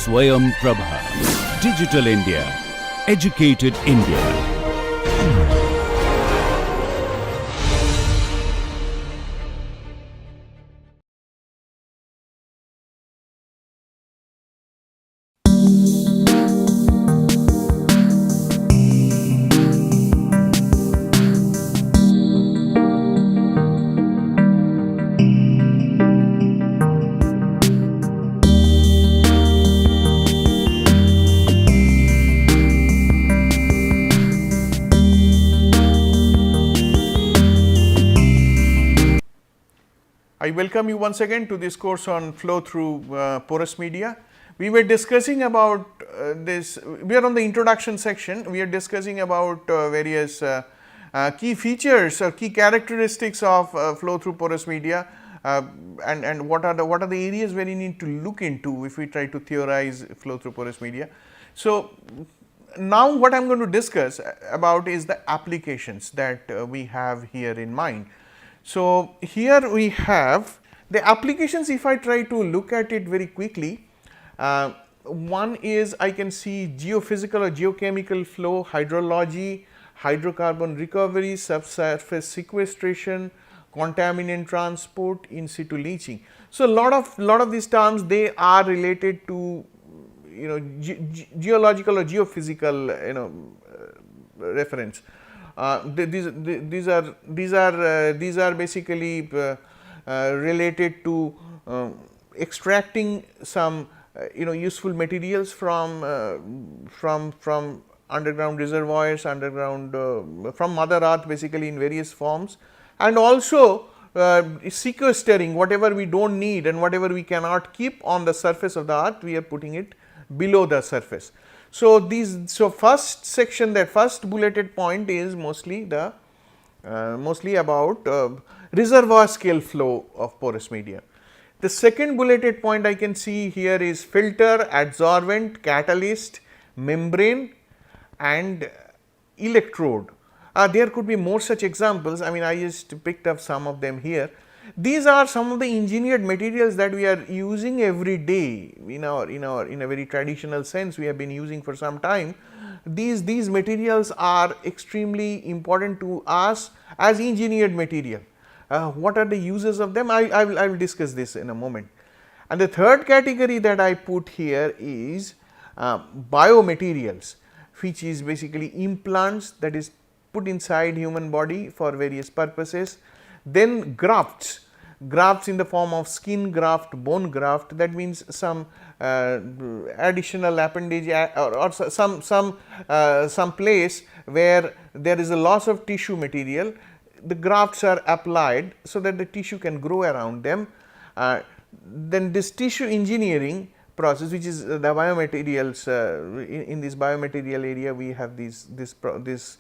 Swayam Prabha. Digital India. Educated India. I welcome you once again to this course on flow through porous media. We were discussing about we are on the introduction section, we are discussing about various key features or key characteristics of flow through porous media and what are the areas where you need to look into if we try to theorize flow through porous media. So, now what I am going to discuss about is the applications that we have here in mind. So, here we have the applications. If I try to look at it very quickly, one is I can see geophysical or geochemical flow, hydrology, hydrocarbon recovery, subsurface sequestration, contaminant transport, in situ leaching. So, lot of these terms, they are related to geological or geophysical reference. These are basically related to extracting some useful materials from underground reservoirs, from mother earth basically in various forms, and also sequestering whatever we do not need and whatever we cannot keep on the surface of the earth, we are putting it below the surface. So, first section, that first bulleted point is mostly about reservoir scale flow of porous media. The second bulleted point I can see here is filter, adsorbent, catalyst, membrane and electrode. There could be more such examples. I mean, I just picked up some of them here. These are some of the engineered materials that we are using every day in a very traditional sense. We have been using for some time. These materials are extremely important to us as engineered material. What are the uses of them? I will discuss this in a moment. And the third category that I put here is biomaterials, which is basically implants that is put inside human body for various purposes. Then grafts in the form of skin graft, bone graft, that means some additional appendage or some place where there is a loss of tissue material, the grafts are applied so that the tissue can grow around them. Then this tissue engineering process, which is the biomaterials, in this biomaterial area we have this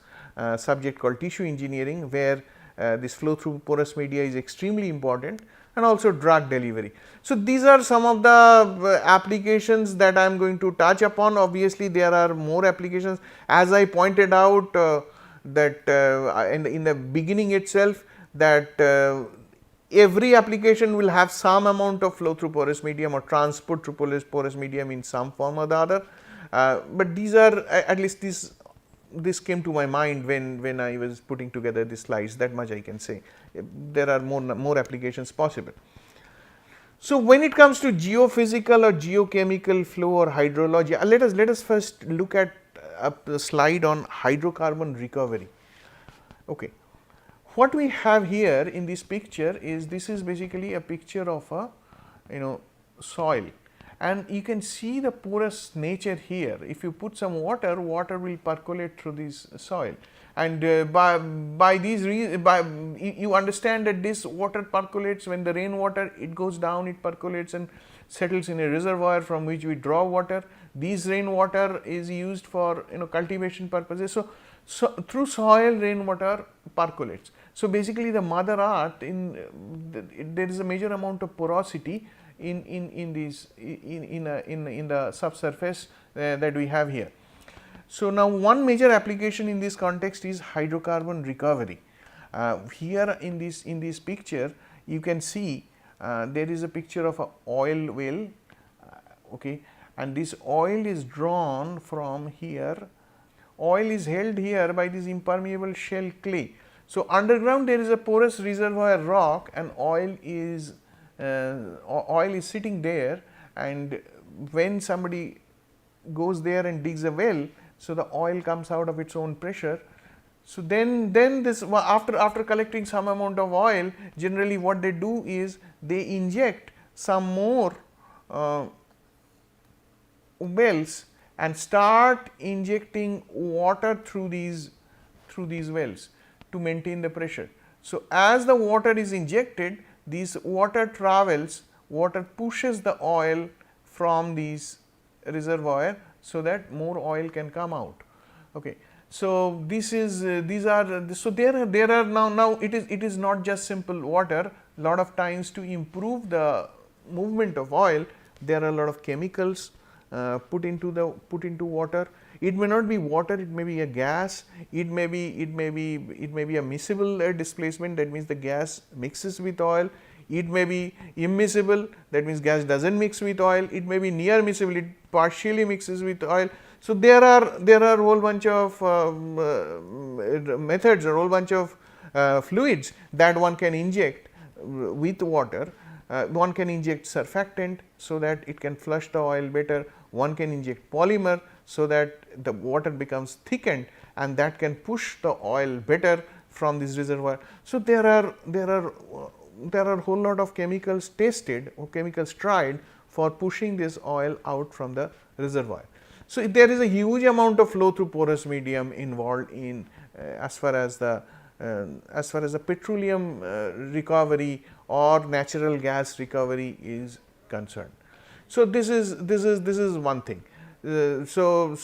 subject called tissue engineering, where this flow through porous media is extremely important, and also drug delivery. So, these are some of the applications that I am going to touch upon. Obviously, there are more applications, as I pointed out that in the beginning itself, that every application will have some amount of flow through porous medium or transport through porous medium in some form or the other, but these are at least this came to my mind when I was putting together the slides, that much I can say. There are more applications possible. So, when it comes to geophysical or geochemical flow or hydrology, let us first look at a slide on hydrocarbon recovery. Okay. What we have here in this picture is, this is basically a picture of a soil, and you can see the porous nature here. If you put some water will percolate through this soil, and by you understand that this water percolates when the rainwater, it goes down, it percolates and settles in a reservoir from which we draw water. This rainwater is used for cultivation purposes. So through soil, rainwater percolates. So basically the mother earth, there is a major amount of porosity in the subsurface that we have here. So now one major application in this context is hydrocarbon recovery. Here in this picture you can see there is a picture of a oil well, okay, and this oil is drawn from here. Oil is held here by this impermeable shell clay. So, underground there is a porous reservoir rock, and oil is sitting there, and when somebody goes there and digs a well, so the oil comes out of its own pressure. So then this, after collecting some amount of oil, generally what they do is they inject some more wells and start injecting water through these wells to maintain the pressure. So as the water is injected, this water travels, water pushes the oil from these reservoir, so that more oil can come out. Okay. So this is these are so there are now it is not just simple water. Lot of times, to improve the movement of oil, there are a lot of chemicals put into water. It may not be water, it may be a gas, it may be a miscible displacement, that means the gas mixes with oil. It may be immiscible, that means gas does not mix with oil. It may be near miscible, it partially mixes with oil. So there are whole bunch of methods, or whole bunch of fluids that one can inject with water. One can inject surfactant, so that it can flush the oil better. One can inject polymer, so that the water becomes thickened, and that can push the oil better from this reservoir. So there are whole lot of chemicals tested, or chemicals tried for pushing this oil out from the reservoir. So there is a huge amount of flow through porous medium involved in as far as the petroleum recovery or natural gas recovery is concerned. So this is one thing. So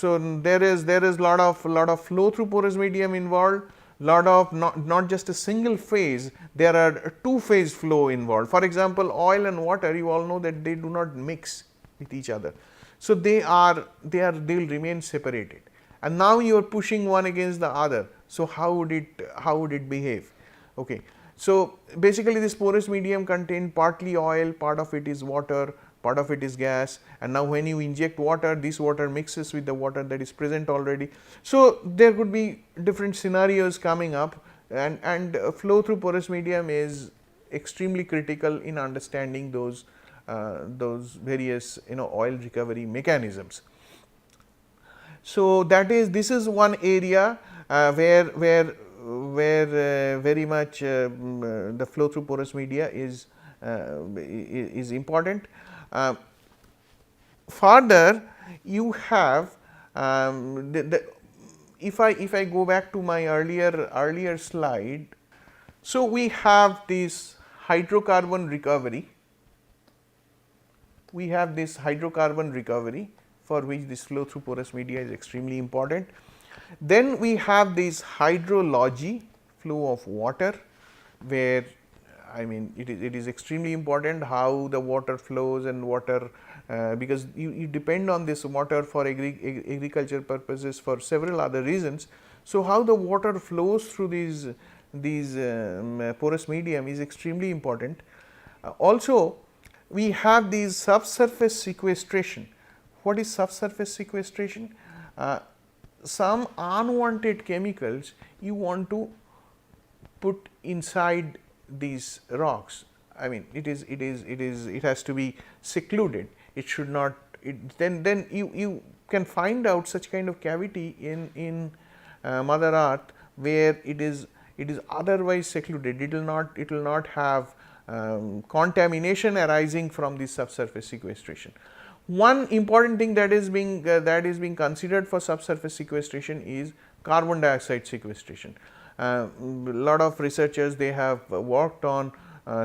there is lot of flow through porous medium involved. Lot of not just a single phase, there are two phase flow involved. For example, oil and water, you all know that they do not mix with each other. So they will remain separated, and now you are pushing one against the other. So how would it behave? Okay. So basically, this porous medium contains partly oil, part of it is water, part of it is gas, and now when you inject water, this water mixes with the water that is present already. So there could be different scenarios coming up, and flow through porous medium is extremely critical in understanding those various oil recovery mechanisms. So this is one area where very much the flow through porous media is important. Further, you have if I go back to my earlier slide, so we have this hydrocarbon recovery. We have this hydrocarbon recovery, for which this flow through porous media is extremely important. Then we have this hydrology, flow of water, where it is extremely important how the water flows, and water because you depend on this water for agriculture purposes, for several other reasons. So how the water flows through these porous medium is extremely important. Also, we have these subsurface sequestration. What is subsurface sequestration? Some unwanted chemicals you want to put inside these rocks. It has to be secluded. It should not. Then you can find out such kind of cavity in Mother Earth, where it is otherwise secluded. It will not have contamination arising from this subsurface sequestration. One important thing that is being considered for subsurface sequestration is carbon dioxide sequestration. Lot of researchers, they have worked on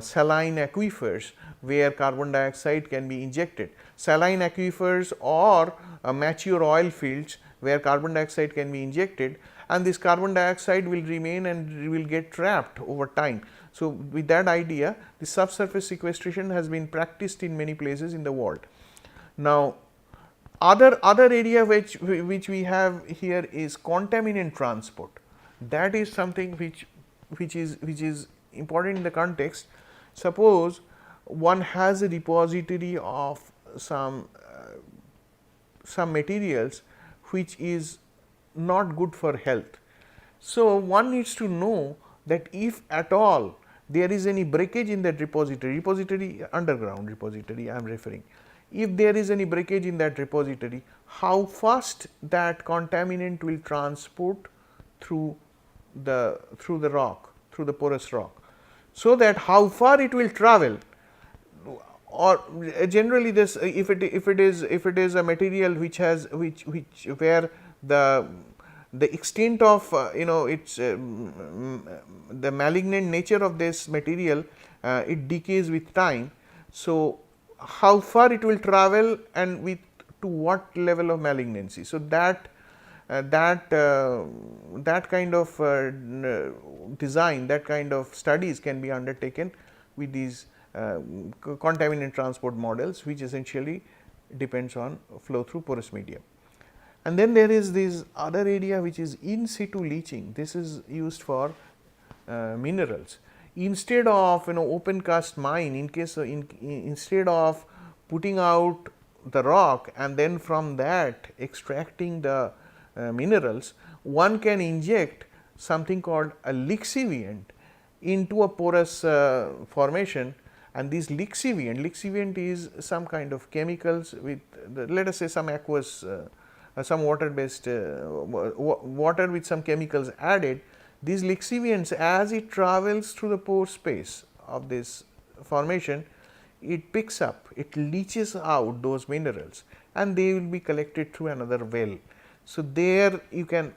saline aquifers, where carbon dioxide can be injected. Saline aquifers or mature oil fields, where carbon dioxide can be injected, and this carbon dioxide will remain and will get trapped over time. So with that idea, the subsurface sequestration has been practiced in many places in the world. Now, other area which we have here is contaminant transport. That is something which is important in the context. Suppose one has a repository of some some materials which is not good for health. So, one needs to know that if at all there is any breakage in that repository underground repository I am referring, if there is any breakage in that repository, how fast that contaminant will transport through the rock, through the porous rock, so that how far it will travel, or generally this if it is a material which has which where the extent of its the malignant nature of this material, it decays with time. So, how far it will travel and with to what level of malignancy. So, that kind of design, that kind of studies can be undertaken with these contaminant transport models, which essentially depends on flow through porous medium. And then there is this other area which is in situ leaching. This is used for minerals. Instead of open cast mine, instead of putting out the rock and then from that extracting the minerals, one can inject something called a lixiviant into a porous formation, and this lixiviant is some kind of chemicals with let us say some aqueous some water based water with some chemicals added. These lixiviants, as it travels through the pore space of this formation, it picks up, it leaches out those minerals and they will be collected through another well. So, there you can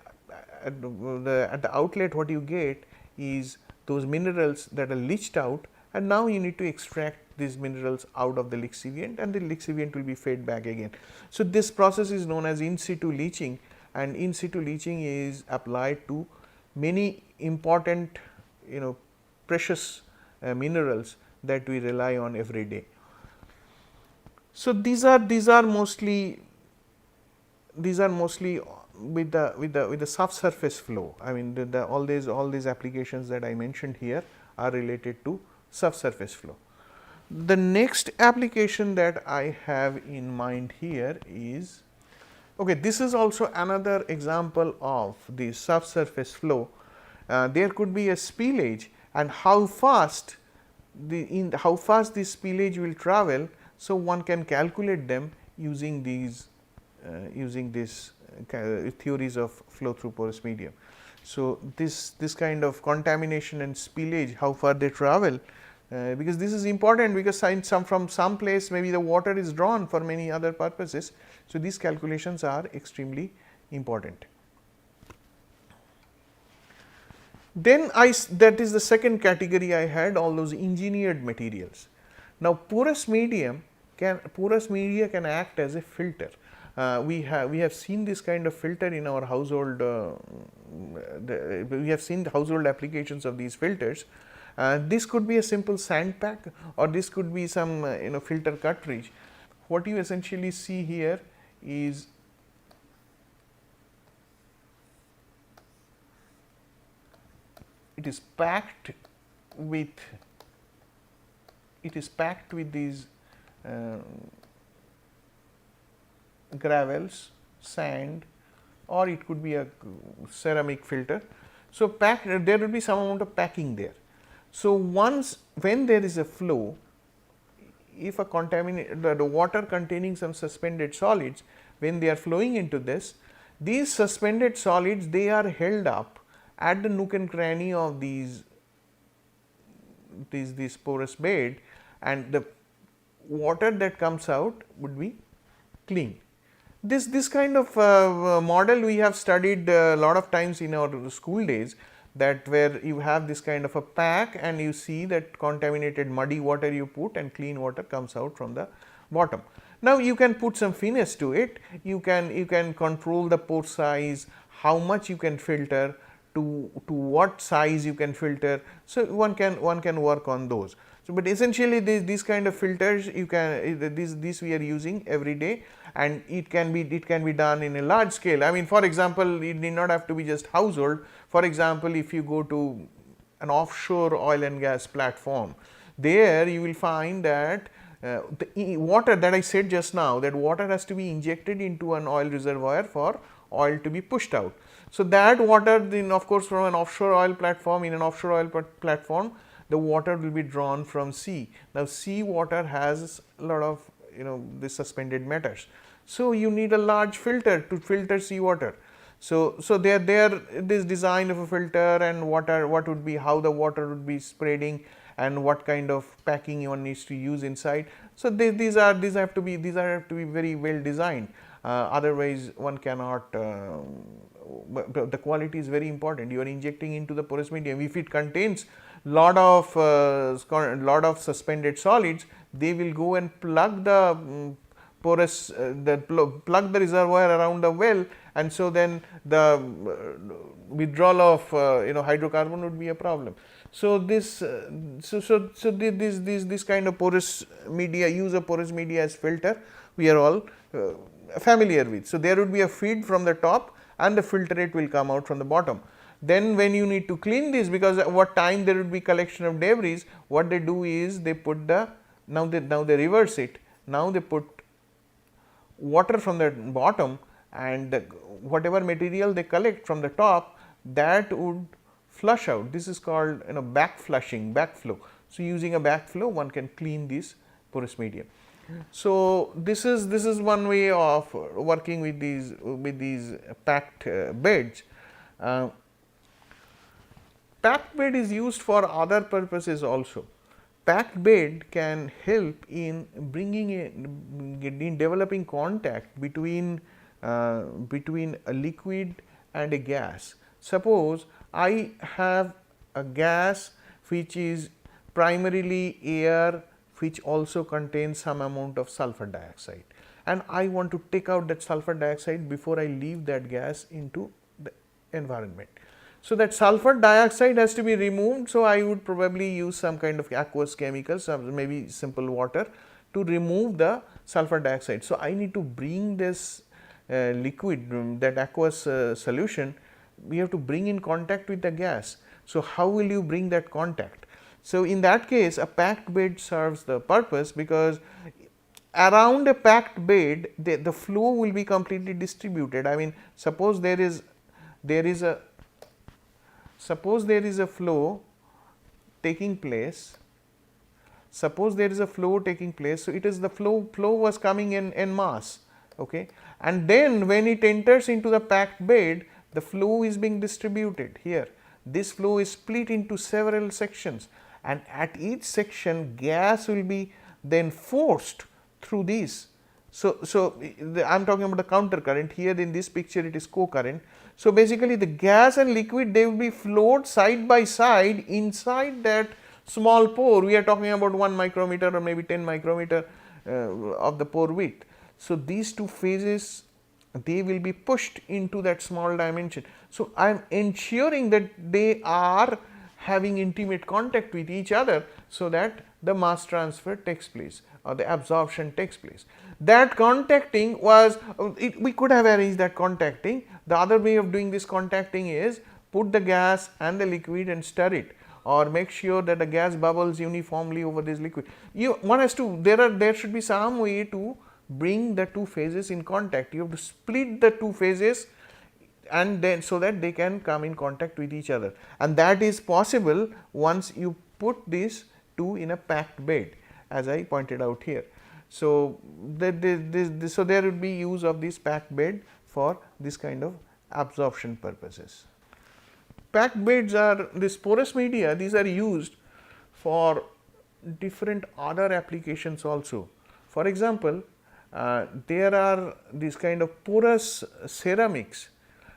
at the outlet what you get is those minerals that are leached out, and now you need to extract these minerals out of the lixiviant and the lixiviant will be fed back again. So, this process is known as in situ leaching, and in situ leaching is applied to many important precious minerals that we rely on every day. So, these are mostly with the subsurface flow. I mean all these applications that I mentioned here are related to subsurface flow. The next application that I have in mind here is, okay, this is also another example of the subsurface flow. There could be a spillage, and how fast this spillage will travel. So, one can calculate them using these theories of flow through porous medium. So, this kind of contamination and spillage, how far they travel, because this is important, because from some place maybe the water is drawn for many other purposes. So, these calculations are extremely important. Then that is the second category I had, all those engineered materials. Now, porous media can act as a filter. We have seen this kind of filter in our household. We have seen the household applications of these filters. This could be a simple sand pack, or this could be some filter cartridge. What you essentially see here is it is packed with these gravels, sand, or it could be a ceramic filter. So, there will be some amount of packing there. So, when there is a flow, if a the water containing some suspended solids, when they are flowing into this, these suspended solids, they are held up at the nook and cranny of these porous bed, and the water that comes out would be clean. This kind of model we have studied a lot of times in our school days, that where you have this kind of a pack and you see that contaminated muddy water you put and clean water comes out from the bottom. Now, you can put some finesse to it, you can control the pore size, how much you can filter, to what size you can filter. So, one can work on those. So, but essentially these kind of filters you can this we are using every day, and it can be done in a large scale. I mean, for example, it need not have to be just household. For example, if you go to an offshore oil and gas platform, there you will find that water that I said just now, that water has to be injected into an oil reservoir for oil to be pushed out. So, that water then of course, from an offshore oil platform, in an offshore oil platform, the water will be drawn from sea. Now, sea water has a lot of the suspended matters. So, you need a large filter to filter sea water. So, there this design of a filter and what would be, how the water would be spreading and what kind of packing one needs to use inside. So, these have to be very well designed, otherwise one cannot, the quality is very important. You are injecting into the porous medium, if it contains lot of suspended solids, they will go and plug the porous, plug the reservoir around the well, and so then the withdrawal of hydrocarbon would be a problem. So, this this kind of porous media, use of porous media as filter, we are all familiar with. So, there would be a feed from the top and the filtrate will come out from the bottom. Then when you need to clean this, because what time there would be collection of debris, what they do is they put the, now they reverse it, now they put water from the bottom and whatever material they collect from the top, that would flush out. This is called back flushing, backflow. So, using a backflow one can clean this porous medium. So, this is one way of working with these packed beds. Packed bed is used for other purposes also. Packed bed can help in developing contact between a liquid and a gas. Suppose I have a gas which is primarily air, which also contains some amount of sulfur dioxide, and I want to take out that sulfur dioxide before I leave that gas into the environment. So, that sulfur dioxide has to be removed. So, I would probably use some kind of aqueous chemicals, maybe simple water, to remove the sulfur dioxide. So, I need to bring this liquid, that aqueous solution, we have to bring in contact with the gas. So, how will you bring that contact? So, in that case, a packed bed serves the purpose, because around a packed bed the flow will be completely distributed. I mean, suppose there is a flow taking place. Suppose there is a flow taking place. So, it is the flow was coming in mass, okay, and then when it enters into the packed bed, the flow is being distributed here. This flow is split into several sections, and at each section gas will be then forced through these. So, I am talking about the counter current. Here in this picture it is co-current. So, basically the gas and liquid, they will be flowed side by side inside that small pore. We are talking about 1 micrometer or maybe 10 micrometer of the pore width. So, these two phases, they will be pushed into that small dimension. So, I am ensuring that they are having intimate contact with each other, so that the mass transfer takes place or the absorption takes place. That contacting was, we could have arranged that contacting. The other way of doing this contacting is put the gas and the liquid and stir it, or make sure that the gas bubbles uniformly over this liquid. One has to, there should be some way to bring the two phases in contact. You have to split the two phases, and then so that they can come in contact with each other, and that is possible once you put these two in a packed bed, as I pointed out here. So, so there would be use of this packed bed for this kind of absorption purposes. Packed beds are, this porous media, these are used for different other applications also. For example, there are these kind of porous ceramics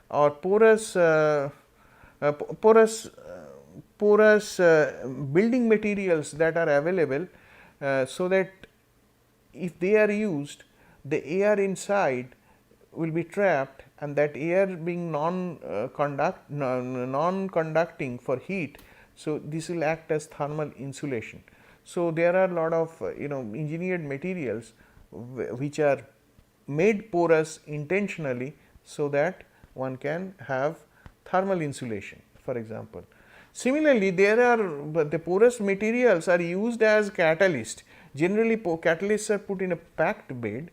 or porous building materials that are available, so that if they are used, the air inside will be trapped, and that air being non-conducting for heat. So, this will act as thermal insulation. So, there are a lot of engineered materials which are made porous intentionally, so that one can have thermal insulation, for example. Similarly, there are the porous materials are used as catalyst. Generally catalysts are put in a packed bed,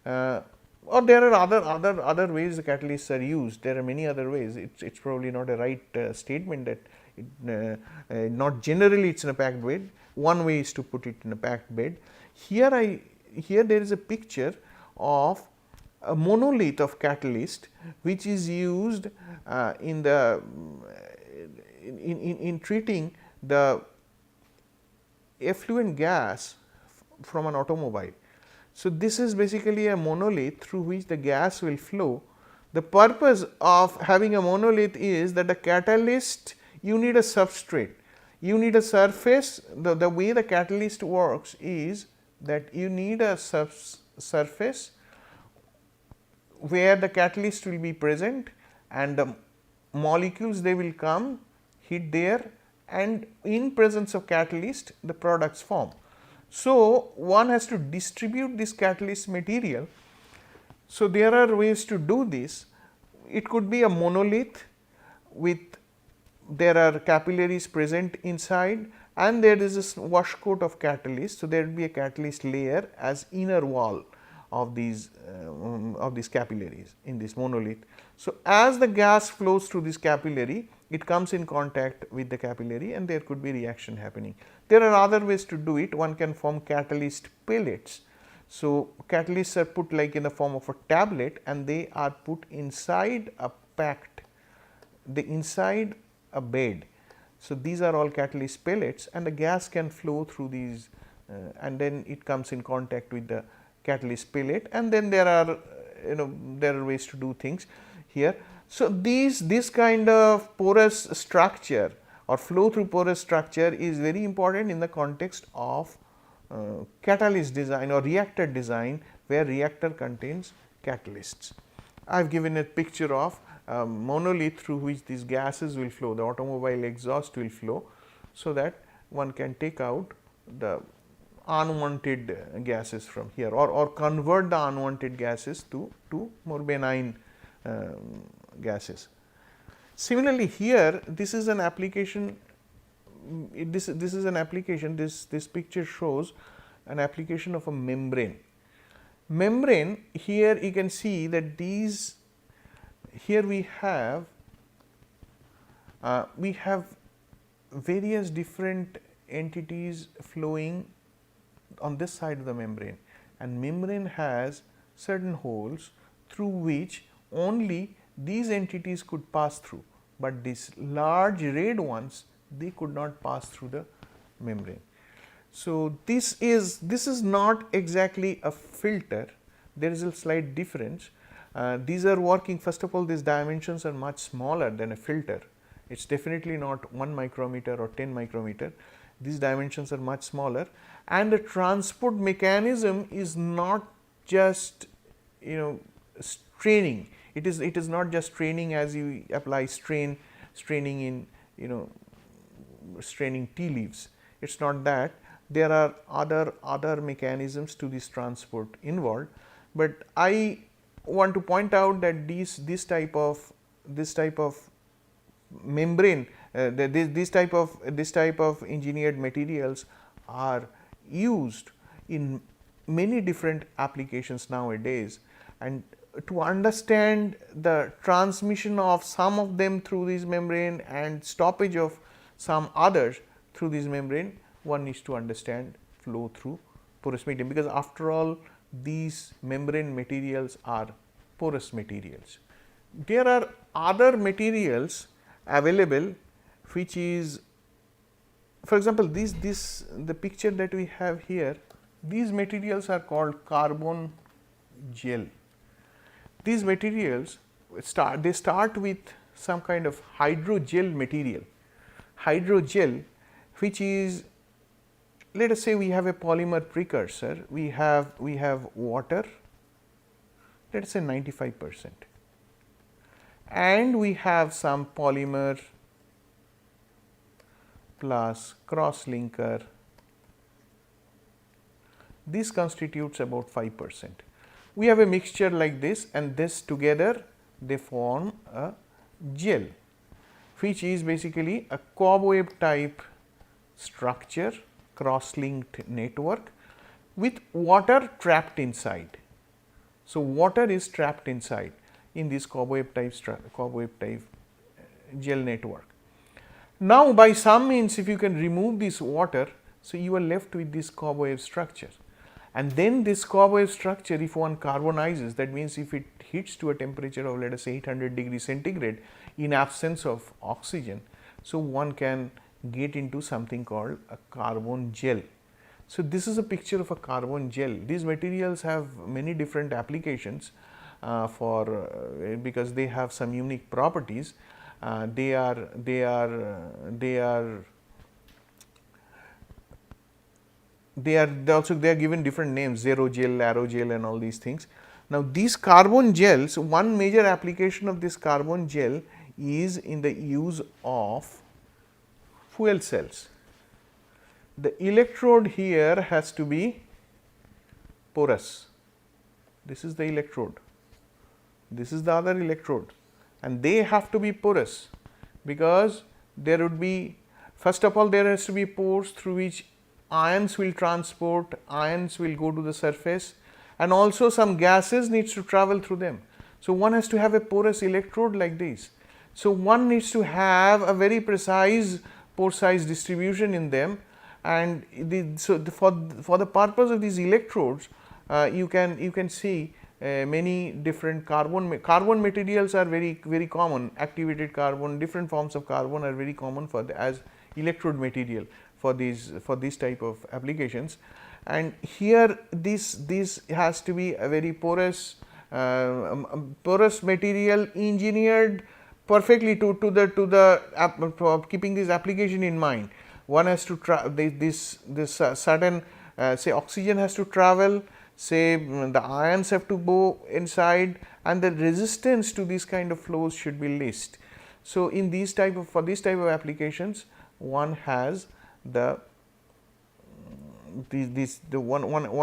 or there are other ways the catalysts are used. There are many other ways. It's probably not a right statement that not generally it's in a packed bed. One way is to put it in a packed bed. Here there is a picture of a monolith of catalyst which is used in the in treating the effluent gas from an automobile. So, this is basically a monolith through which the gas will flow. The purpose of having a monolith is that the catalyst, you need a substrate, you need a surface. The way the catalyst works is that you need a surface where the catalyst will be present, and the molecules, they will come, hit there, and in presence of catalyst the products form. So, one has to distribute this catalyst material. So, there are ways to do this. It could be a monolith with, there are capillaries present inside, and there is a wash coat of catalyst. So, there will be a catalyst layer as inner wall of these capillaries in this monolith. So, as the gas flows through this capillary, it comes in contact with the capillary and there could be reaction happening. There are other ways to do it. One can form catalyst pellets. So, catalysts are put like in the form of a tablet and they are put inside a packed, inside a bed. So, these are all catalyst pellets and the gas can flow through these and then it comes in contact with the catalyst pellet, and then there are there are ways to do things here. So, this kind of porous structure or flow through porous structure is very important in the context of catalyst design or reactor design, where reactor contains catalysts. I have given a picture of monolith through which these gases will flow, the automobile exhaust will flow, so that one can take out the unwanted gases from here, or convert the unwanted gases to more benign gases. Similarly, here this is an application. This is an application. This picture shows an application of a membrane. Membrane, here you can see that these, here we have various different entities flowing on this side of the membrane, and membrane has certain holes through which only these entities could pass through, but these large red ones, they could not pass through the membrane. So, this is not exactly a filter, there is a slight difference. These are working, first of all, these dimensions are much smaller than a filter. It is definitely not 1 micrometer or 10 micrometer. These dimensions are much smaller, and the transport mechanism is not just straining. It is not just straining as you apply straining in straining tea leaves. It is not that. There are other mechanisms to this transport involved, but I want to point out that this type of membrane, this type of engineered materials are used in many different applications nowadays, and to understand the transmission of some of them through this membrane and stoppage of some others through this membrane, one needs to understand flow through porous medium, because after all these membrane materials are porous materials. There are other materials available which is, for example, the picture that we have here, these materials are called carbon gel. These materials start with some kind of hydrogel material. Hydrogel, which is, let us say we have a polymer precursor, we have water, let us say 95%, and we have some polymer plus cross linker. This constitutes about 5%. We have a mixture like this, and this together they form a gel, which is basically a cobweb type structure, cross linked network, with water trapped inside. So, water is trapped inside in this cobweb type gel network. Now, by some means, if you can remove this water, so you are left with this cobweb structure. And then this cobweb structure, if one carbonizes, that means if it hits to a temperature of, let us say, 800 degrees centigrade in absence of oxygen, so one can get into something called a carbon gel. So, this is a picture of a carbon gel. These materials have many different applications because they have some unique properties. They are given different names, zero gel, aerogel and all these things. Now, these carbon gels, one major application of this carbon gel is in the use of fuel cells. The electrode here has to be porous. This is the electrode, this is the other electrode, and they have to be porous, because there would be, first of all, there has to be pores through which ions will transport, ions will go to the surface, and also some gases needs to travel through them. So, one has to have a porous electrode like this. So, one needs to have a very precise pore size distribution in them, and for the purpose of these electrodes, you can see many different carbon materials are very common. Activated carbon, different forms of carbon are very common as electrode material for these type of applications. And here this has to be a very porous material, engineered perfectly to keeping this application in mind. One has to certain say oxygen has to travel, say the ions have to go inside, and the resistance to these kind of flows should be least. So, in for these type of applications, one has one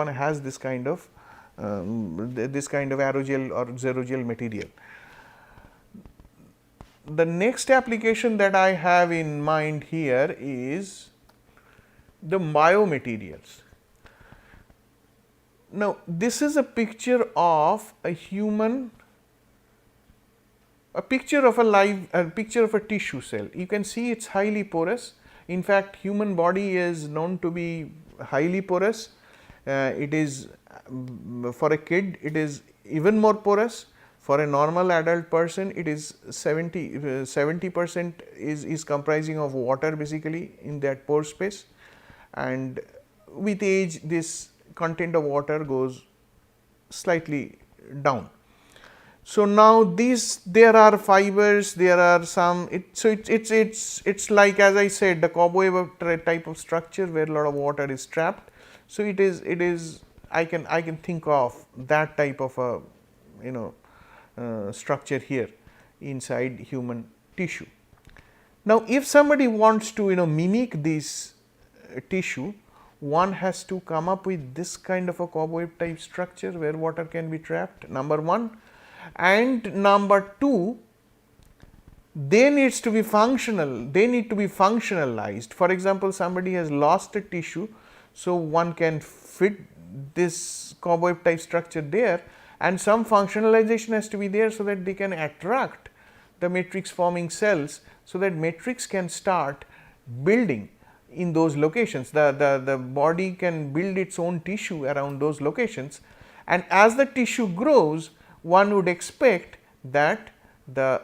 has this kind of aerogel or zerogel material. The next application that I have in mind here is the biomaterials. Now, this is a picture of a picture of a tissue cell. You can see it is highly porous. In fact, human body is known to be highly porous. It is, for a kid, it is even more porous. For a normal adult person, it is 70% is comprising of water basically in that pore space, and with age this content of water goes slightly down. So, now there are fibers, there are some, it's like, as I said, the cobweb type of structure where a lot of water is trapped. So, it is I can think of that type of a structure here inside human tissue. Now, if somebody wants to mimic this tissue, one has to come up with this kind of a cobweb type structure where water can be trapped, number one, and number two, they need to be functionalized. For example, somebody has lost a tissue, so one can fit this cobweb type structure there, and some functionalization has to be there so that they can attract the matrix forming cells, so that matrix can start building in those locations. The body can build its own tissue around those locations, and as the tissue grows, one would expect that the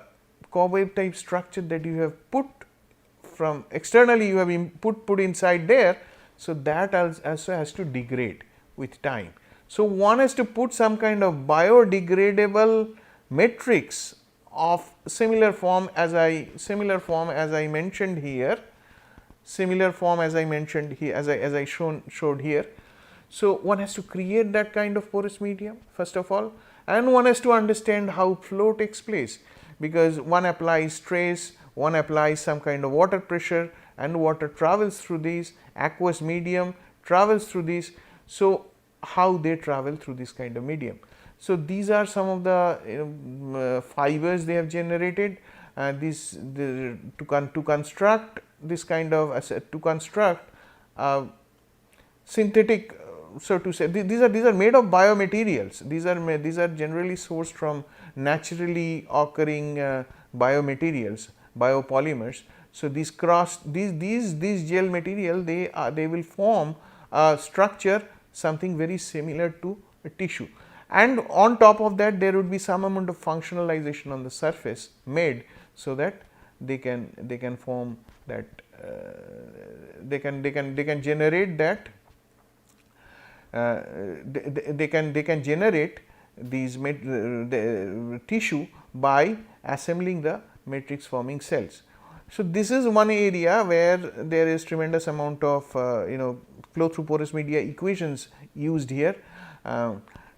cobweb type structure that you have put from externally, you have put inside there, so that also has to degrade with time. So, one has to put some kind of biodegradable matrix of similar form as I mentioned here, as I showed here. So, one has to create that kind of porous medium first of all, and one has to understand how flow takes place, because one applies stress, one applies some kind of water pressure, and water travels through these, aqueous medium travels through these. So, how they travel through this kind of medium. So, these are some of the fibers they have generated, to construct this kind of synthetic so to say, these are made of biomaterials. These are generally sourced from naturally occurring biomaterials, biopolymers. So these gel material, they will form a structure something very similar to a tissue, and on top of that there would be some amount of functionalization on the surface made, so that they can form that they can generate that they can generate these the tissue by assembling the matrix forming cells. So this is one area where there is tremendous amount of flow through porous media equations used here,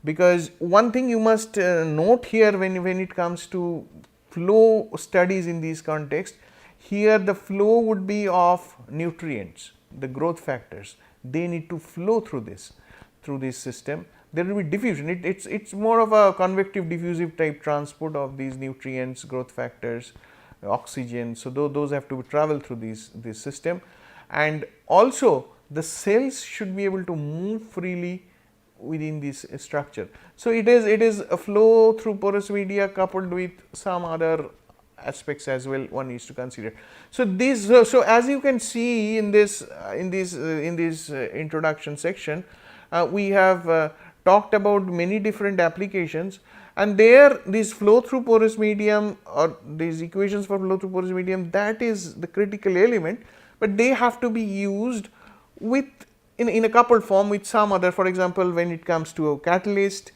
because one thing you must note here when it comes to flow studies in these contexts, here the flow would be of nutrients, the growth factors, they need to flow through this system. There will be diffusion, it's more of a convective diffusive type transport of these nutrients, growth factors, oxygen. So those have to travel through this system, and also the cells should be able to move freely within this structure. So it is a flow through porous media coupled with some other aspects as well one needs to consider. So this so as you can see in this introduction section, we have talked about many different applications, and there this flow through porous medium or these equations for flow through porous medium, that is the critical element, but they have to be used with in a coupled form with some other. For example, when it comes to a catalyst,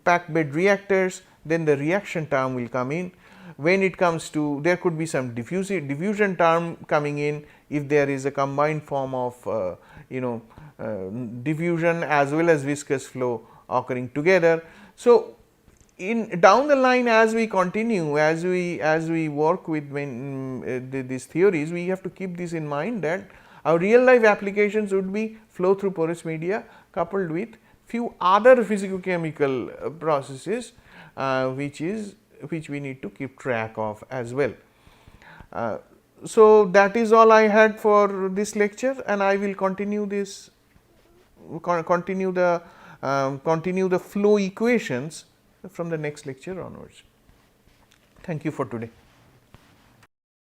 packed bed reactors, then the reaction term will come in. When it comes to, there could be some diffusion term coming in if there is a combined form of diffusion as well as viscous flow occurring together. So in down the line, as we continue, as we work with these theories, we have to keep this in mind, that our real life applications would be flow through porous media coupled with few other physicochemical processes, which we need to keep track of as well. So that is all I had for this lecture, and I will continue the flow equations from the next lecture onwards. Thank you for today.